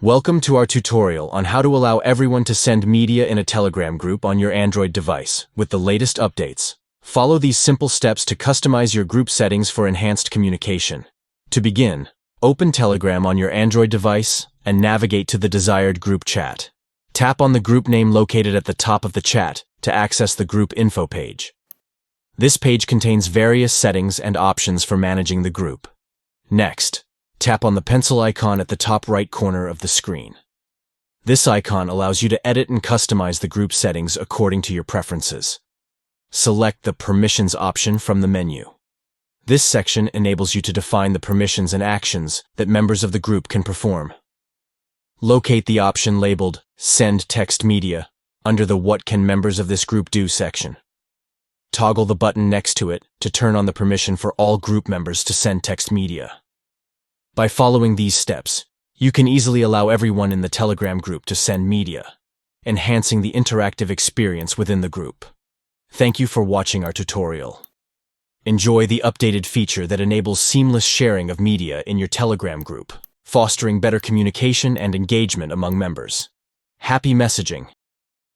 Welcome to our tutorial on how to allow everyone to send media in a Telegram group on your Android device with the latest updates. Follow these simple steps to customize your group settings for enhanced communication. To begin, open Telegram on your Android device and navigate to the desired group chat. Tap on the group name located at the top of the chat to access the group info page. This page contains various settings and options for managing the group. Next, tap on the pencil icon at the top right corner of the screen. This icon allows you to edit and customize the group settings according to your preferences. Select the Permissions option from the menu. This section enables you to define the permissions and actions that members of the group can perform. Locate the option labeled Send Text Media under the What Can Members of This Group Do section. Toggle the button next to it to turn on the permission for all group members to send text media. By following these steps, you can easily allow everyone in the Telegram group to send media, enhancing the interactive experience within the group. Thank you for watching our tutorial. Enjoy the updated feature that enables seamless sharing of media in your Telegram group, fostering better communication and engagement among members. Happy messaging!